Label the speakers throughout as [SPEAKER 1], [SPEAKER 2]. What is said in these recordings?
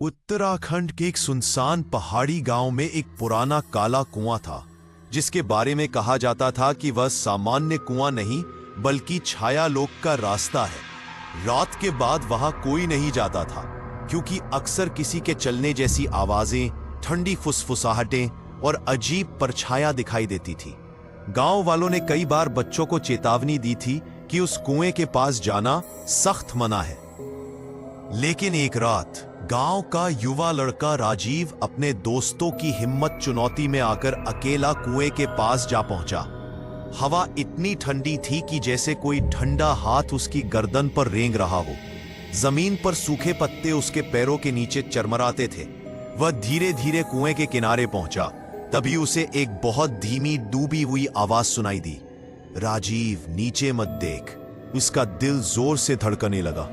[SPEAKER 1] उत्तराखंड के एक सुनसान पहाड़ी गांव में एक पुराना काला कुआं था, जिसके बारे में कहा जाता था कि वह सामान्य कुआं नहीं बल्कि छाया लोक का रास्ता है। रात के बाद वहां कोई नहीं जाता था, क्योंकि अक्सर किसी के चलने जैसी आवाजें, ठंडी फुसफुसाहटें और अजीब परछाया दिखाई देती थी। गांव वालों ने कई बार बच्चों को चेतावनी दी थी कि उस कुएं के पास जाना सख्त मना है। लेकिन एक रात गांव का युवा लड़का राजीव अपने दोस्तों की हिम्मत चुनौती में आकर अकेला कुएं के पास जा पहुंचा। हवा इतनी ठंडी थी कि जैसे कोई ठंडा हाथ उसकी गर्दन पर रेंग रहा हो। जमीन पर सूखे पत्ते उसके पैरों के नीचे चरमराते थे। वह धीरे धीरे कुएं के किनारे पहुंचा। तभी उसे एक बहुत धीमी डूबी हुई आवाज सुनाई दी, राजीव नीचे मत देख। उसका दिल जोर से धड़कने लगा।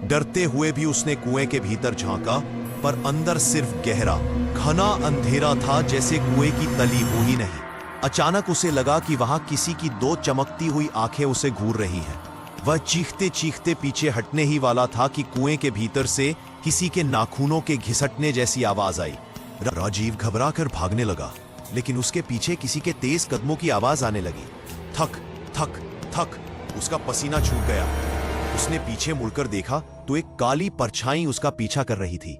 [SPEAKER 1] डरते हुए भी उसने कुएं के भीतर झांका, पर अंदर सिर्फ गहरा घना अंधेरा था, जैसे कुएं की तली हो ही नहीं। अचानक उसे लगा कि वहां किसी की दो चमकती हुई आंखें उसे घूर रही हैं। वह चीखते चीखते पीछे हटने ही वाला था कि कुएं के भीतर से किसी के नाखूनों के घिसटने जैसी आवाज आई। राजीव घबरा कर भागने लगा, लेकिन उसके पीछे किसी के तेज कदमों की आवाज आने लगी। थक थक थक, उसका पसीना छूट गया। उसने पीछे मुड़कर देखा तो एक काली परछाई उसका पीछा कर रही थी।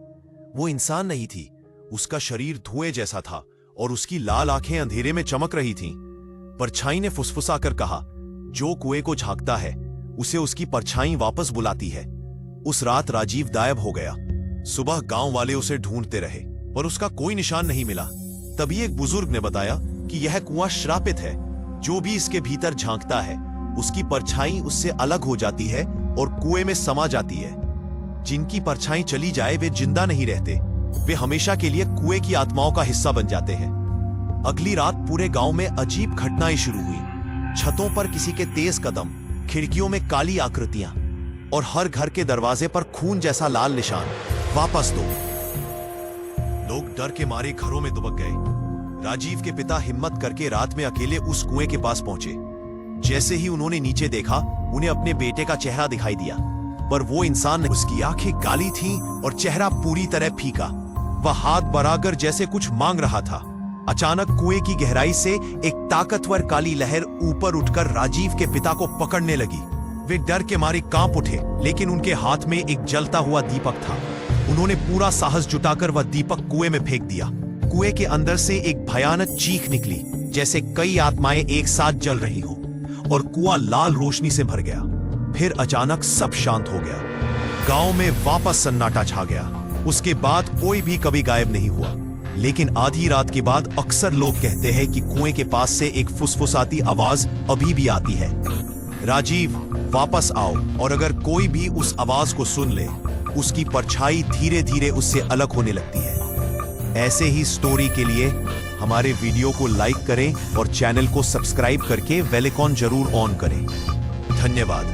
[SPEAKER 1] वो इंसान नहीं थी, उसका शरीर धुएं जैसा था और उसकी लाल आंखें अंधेरे में चमक रही थीं। परछाई ने फुसफुसाकर कहा, जो कुएं को झांकता है उसे उसकी परछाई वापस बुलाती है। उस रात राजीव गायब हो गया। सुबह गांव वाले उसे ढूंढते रहे, पर उसका कोई निशान नहीं मिला। तभी एक बुजुर्ग ने बताया कि यह कुआं श्रापित है। जो भी इसके भीतर झांकता है उसकी परछाई उससे अलग हो जाती है और कुएं में समा जाती है। जिनकी परछाई चली जाए वे जिंदा नहीं रहते, वे हमेशा के लिए कुएं की आत्माओं का हिस्सा बन जाते हैं। अगली रात पूरे गांव में अजीब घटनाएं शुरू हुई। छतों पर किसी के तेज कदम, खिड़कियों में काली आकृतियां और हर घर के दरवाजे पर खून जैसा लाल निशान। वापस दो। लोग डर के मारे घरों में दुबक गए। राजीव के पिता हिम्मत करके रात में अकेले उस कुएं के पास पहुंचे। जैसे ही उन्होंने नीचे देखा, उन्हें अपने बेटे का चेहरा दिखाई दिया, पर वो इंसान नहीं। उसकी आंखें काली थीं और चेहरा पूरी तरह फीका। वह हाथ बढ़ाकर जैसे कुछ मांग रहा था। अचानक कुएं की गहराई से एक ताकतवर काली लहर ऊपर उठकर राजीव के पिता को पकड़ने लगी। वे डर के मारे कांप उठे, लेकिन उनके हाथ में एक जलता हुआ दीपक था। उन्होंने पूरा साहस जुटाकर वह दीपक कुएं में फेंक दिया। कुएं के अंदर से एक भयानक चीख निकली, जैसे कई आत्माएं एक साथ जल रही हो, और कुआं लाल रोशनी से भर गया। फिर अचानक सब शांत हो गया। गांव में वापस सन्नाटा छा गया। उसके बाद कोई भी कभी गायब नहीं हुआ। लेकिन आधी रात के बाद अक्सर लोग कहते हैं कि कुएं के पास से एक फुसफुसाती आवाज अभी भी आती है। राजीव, वापस आओ, और अगर कोई भी उस आवाज को सुन ले, उसकी परछाई धीरे धीरे उससे अलग होने लगती है। ऐसे ही स्टोरी के लिए हमारे वीडियो को लाइक करें और चैनल को सब्सक्राइब करके बेल आइकॉन जरूर ऑन करें। धन्यवाद।